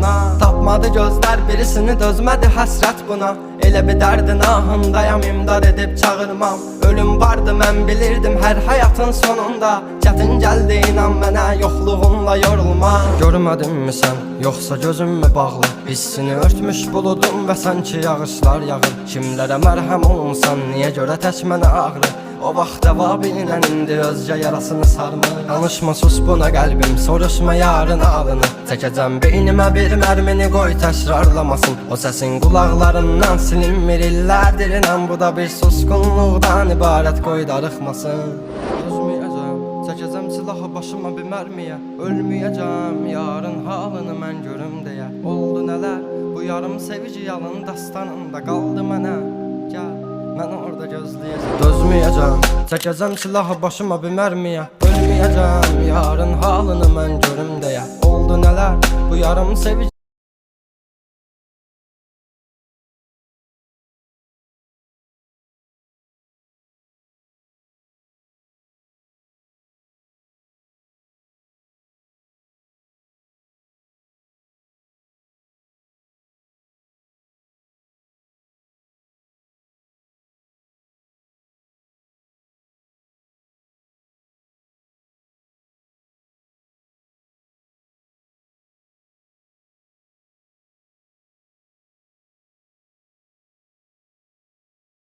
yarına. Tapmadı gözler birisini, dözmədi həsrət buna. Elə bir dərdin ahındayam, imdad edib çağırmam. Ölüm vardı mən bilirdim hər həyatın sonunda. Çətin gəldi inan mənə, yoxluğunla yorulma. Görmədinmi sən, yoxsa gözüm mü bağlı? Hissini örtmüş buludum və sanki yağışlar yağır. Kimlərə mərhəm olunsan, niyə görə tək mənə ağrı? O vaxt cavabinlə indi özcə yarasını sarmır. Danışma sus buna qəlbim, soruşma yarın alını. Çəkəcəm beynimə bir mərmini, qoy təkrarlamasın. O səsin qulaqlarından silinmir illərdir inan. Bu da bir susqunluqdan ibarət, qoy darıxmasın. Özməyəcəm, çəkəcəm silahı başıma bir mərmiyə. Ölməyəcəm, yarın halını mən görüm deyə. Oldu nələr, bu yarım sevici yalın dastanında qaldı mənə. Gəl, mən orada gözləyəcəm. Dözməyəcəm, çəkəcəm silahı başıma bir mərmiyə. Ölməyəcəm, yarın halını mən görüm deyə. Oldu nələr, bu yarım sevici